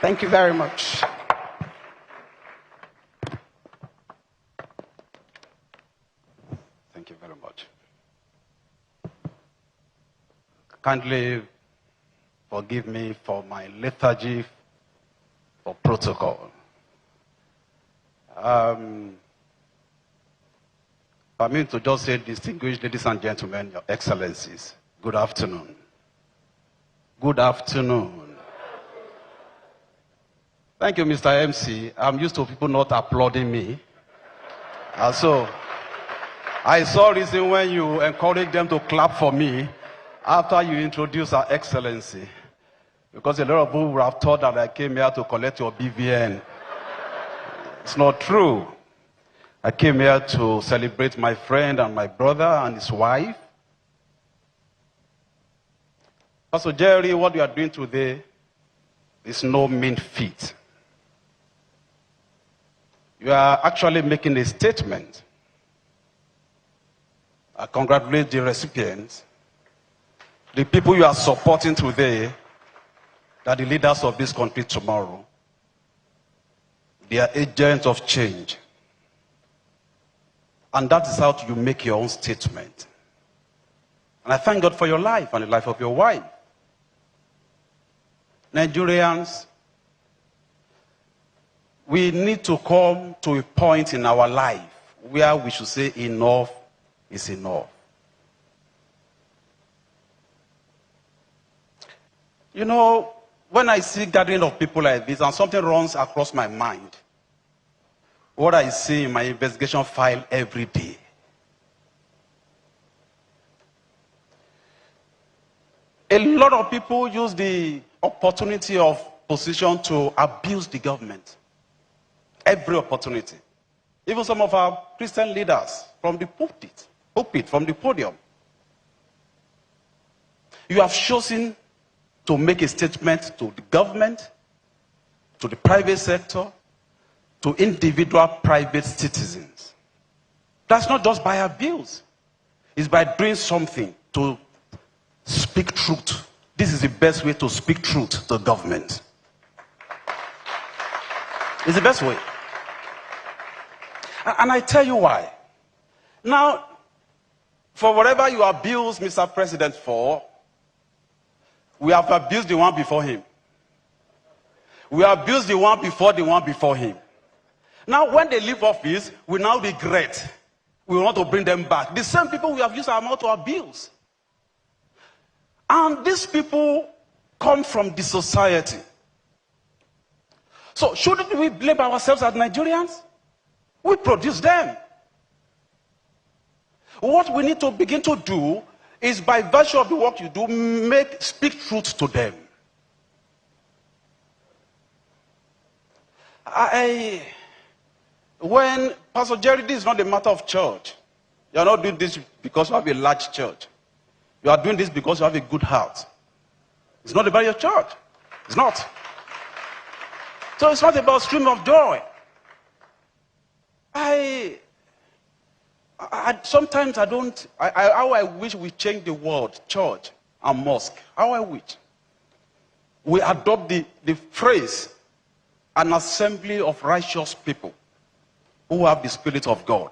Thank you very much. Thank you very much. Kindly forgive me for my lethargy for protocol. I mean to just say, distinguished ladies and gentlemen, your excellencies, good afternoon. Good afternoon. Thank you, Mr. MC. I'm used to people not applauding me. So, I saw reason when you encouraged them to clap for me after you introduced our excellency. Because a lot of people would have thought that I came here to collect your BVN. It's not true. I came here to celebrate my friend and my brother and his wife. Pastor Jerry, what you are doing today is no mean feat. You are actually making a statement. I congratulate the recipients, the people you are supporting today, that the leaders of this country tomorrow, they are agents of change. And that is how you make your own statement. And I thank God for your life and the life of your wife. Nigerians, we need to come to a point in our life where we should say enough is enough. You know, when I see gathering of people like this and something runs across my mind, what I see in my investigation file every day. A lot of people use the opportunity of position to abuse the government. Every opportunity. Even some of our Christian leaders from the pulpit, from the podium. You have chosen to make a statement to the government, to the private sector, to individual private citizens. That's not just by abuse. It's by doing something to speak truth. This is the best way to speak truth to the government. It's the best way. And I tell you why. Now, for whatever you abuse Mr. President for, we have abused the one before him. We abused the one before him. Now, when they leave office, we now regret. We want to bring them back. The same people we have used our mouth to abuse. And these people come from the society. So, shouldn't we blame ourselves as Nigerians? We produce them. What we need to begin to do is, by virtue of the work you do, speak truth to them. When Pastor Jerry, this is not a matter of church. You are not doing this because you have a large church. You are doing this because you have a good heart. It's not about your church. It's not. So it's not about stream of joy. Sometimes how I wish we change the word church and mosque. How I wish we adopt the phrase an assembly of righteous people who have the Spirit of God,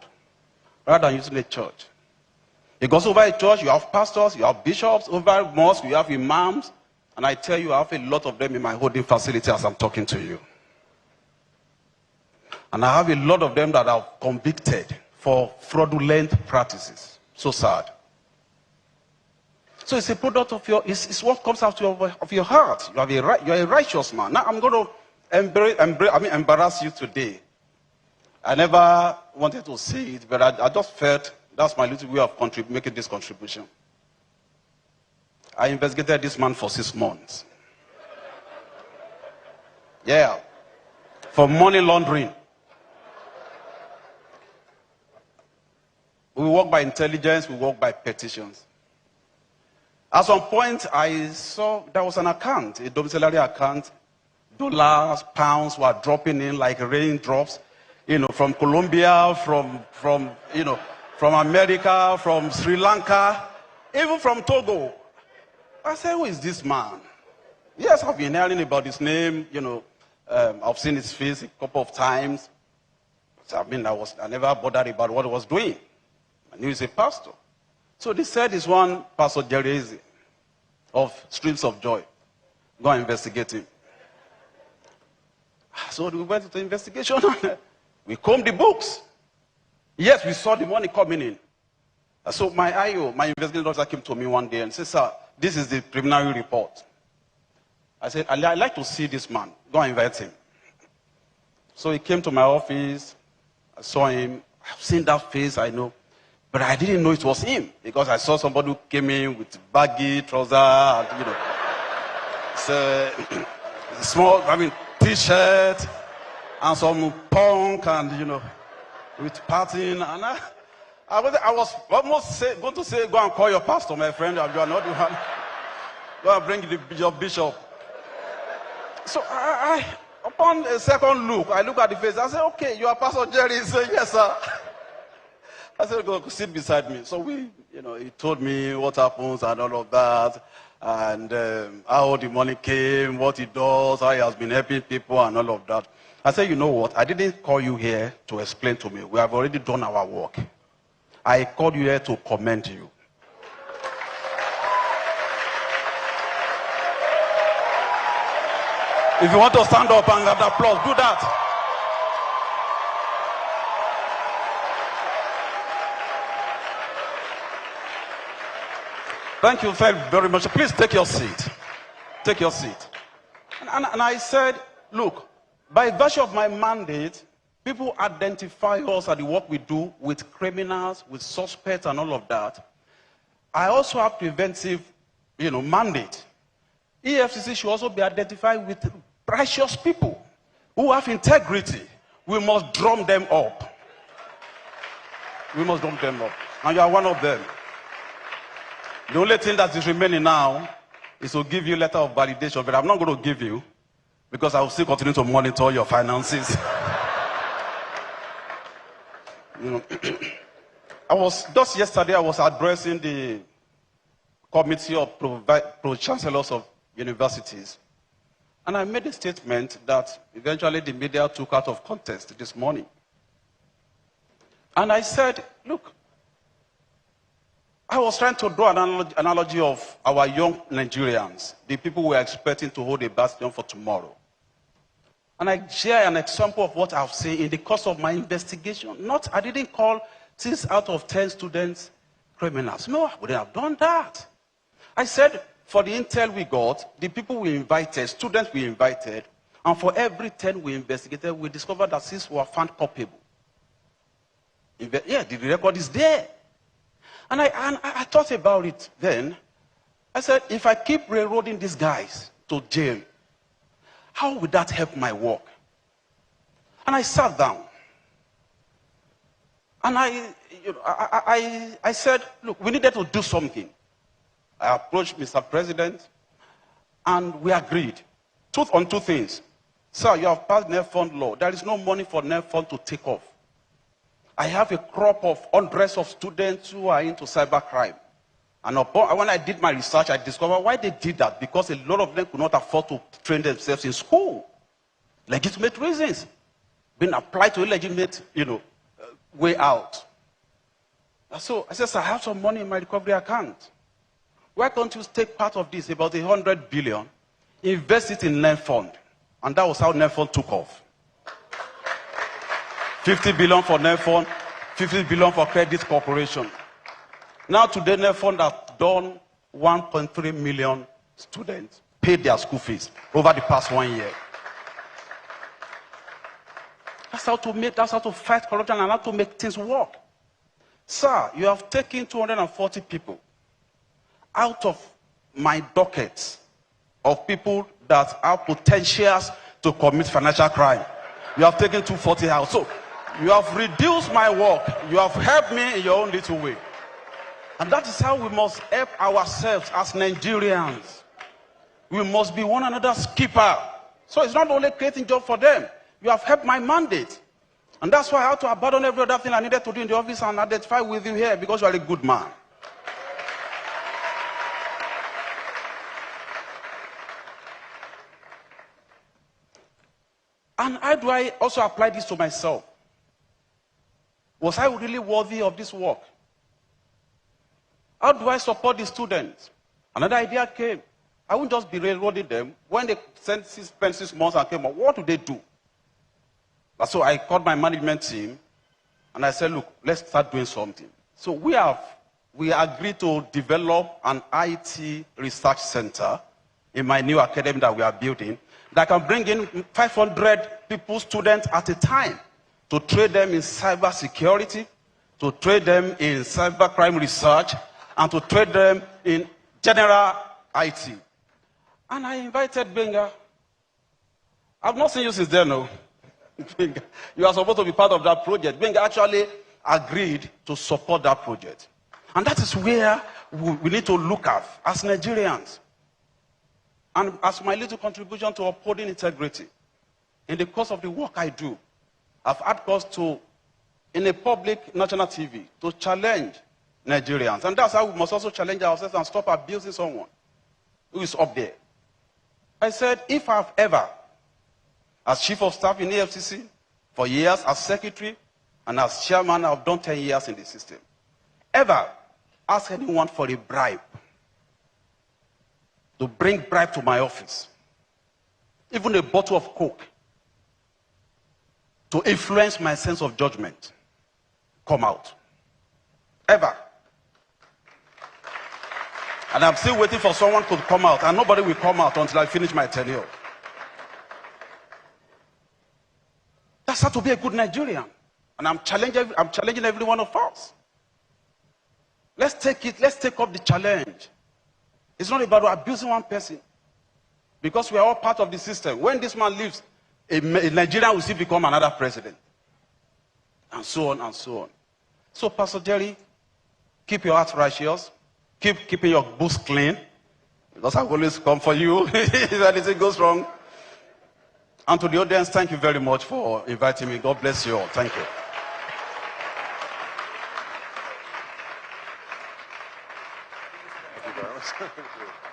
rather than using a church. Because over a church you have pastors, you have bishops. Over a mosque you have imams. And I tell you, I have a lot of them in my holding facility as I'm talking to you. And I have a lot of them that are convicted for fraudulent practices. So sad. So it's a product of it's what comes out of your heart. You're a righteous man. Now I'm going to embarrass you today. I never wanted to say it, but I just felt that's my little way of making this contribution. I investigated this man for 6 months. Yeah. For money laundering. We work by intelligence, we work by petitions. At some point, I saw there was an account, a domiciliary account. Dollars, pounds were dropping in like raindrops, from Colombia, from America, from Sri Lanka, even from Togo. I said, who is this man? Yes, I've been hearing about his name, I've seen his face a couple of times. So, I mean, I never bothered about what he was doing. I knew he's a pastor. So they said he's one Pastor Jerry of Streams of Joy. Go and investigate him. So we went into investigation. We combed the books. Yes, we saw the money coming in. So my IO, my investigating officer, came to me one day and said, sir, this is the preliminary report. I said, I'd like to see this man. Go and invite him. So he came to my office. I saw him. I've seen that face, I know. But I didn't know it was him because I saw somebody who came in with baggy trousers, and, small, t-shirt and some punk and, with pattern. And I was almost going to say, go and call your pastor, my friend. You are not the one. Go and bring your bishop. So upon a second look, I look at the face. I said, okay, you are Pastor Jerry. He said, yes, sir. I said, go sit beside me. So he told me what happens and all of that, and how the money came, what he does, how he has been helping people and all of that. I said, you know what? I didn't call you here to explain to me. We have already done our work. I called you here to commend you. If you want to stand up and have the applause, do that. Thank you very much. Please take your seat. Take your seat. And I said, look, by virtue of my mandate, people identify us at the work we do with criminals, with suspects and all of that. I also have preventive, mandate. EFCC should also be identified with righteous people who have integrity. We must drum them up. We must drum them up. And you are one of them. The only thing that is remaining now is to give you a letter of validation, but I'm not going to give you because I will still continue to monitor your finances. Just yesterday I was addressing the committee of pro-chancellors of universities, and I made a statement that eventually the media took out of context this morning. And I said, look, I was trying to draw an analogy of our young Nigerians, the people we are expecting to hold a bastion for tomorrow. And I share an example of what I've seen in the course of my investigation. I didn't call 6 out of 10 students criminals. No, I wouldn't have done that. I said, for the intel we got, the people we invited, students we invited, and for every 10 we investigated, we discovered that 6 were found culpable. Yeah, the record is there. And I thought about it then. I said, if I keep railroading these guys to jail, how would that help my work? And I sat down. And I said, look, we needed to do something. I approached Mr. President, and we agreed on 2 things. Sir, you have passed net fund law. There is no money for net fund to take off. I have a crop of hundreds of students who are into cybercrime. And when I did my research, I discovered why they did that. Because a lot of them could not afford to train themselves in school. Legitimate reasons. Being applied to illegitimate, way out. So I said, sir, I have some money in my recovery account. Why can't you take part of this, about 100 billion, invest it in net fund? And that was how net fund took off. 50 billion for net fund, 50 billion for credit corporation. Now today, net fund has done 1.3 million students paid their school fees over the past 1 year. That's how to fight corruption and how to make things work. Sir, you have taken 240 people out of my dockets of people that have potentials to commit financial crime. You have taken 240 out. So you have reduced my work. You have helped me in your own little way. And that is how we must help ourselves as Nigerians. We must be one another's keeper. So it's not only creating jobs for them. You have helped my mandate. And that's why I had to abandon every other thing I needed to do in the office and identify with you here because you are a good man. And how do I also apply this to myself? Was I really worthy of this work? How do I support the students? Another idea came. I wouldn't just be railroading them. When they spent 6 months and came up, what do they do? So I called my management team, and I said, look, let's start doing something. So we agreed to develop an IT research center in my new academy that we are building that can bring in 500 people, students at a time, to train them in cyber security, to train them in cyber crime research, and to train them in general IT. And I invited Benga. I've not seen you since then, no. You are supposed to be part of that project. Benga actually agreed to support that project. And that is where we need to look at as Nigerians. And as my little contribution to upholding integrity. In the course of the work I do, I've had cause to, in a public national TV, to challenge Nigerians. And that's how we must also challenge ourselves and stop abusing someone who is up there. I said, if I've ever, as chief of staff in EFCC, for years, as secretary, and as chairman, I've done 10 years in the system, ever ask anyone for a bribe, to bring bribe to my office, even a bottle of Coke, to influence my sense of judgment, come out. Ever. And I'm still waiting for someone to come out, and nobody will come out until I finish my tenure. That's how to be a good Nigerian. And I'm challenging every one of us. Let's take up the challenge. It's not about abusing one person. Because we are all part of the system. When this man leaves, a Nigerian will still become another president. And so on and so on. So, Pastor Jerry, keep your heart righteous. Keep keeping your books clean. Because I will always come for you if anything goes wrong. And to the audience, thank you very much for inviting me. God bless you all. Thank you. Thank you very much.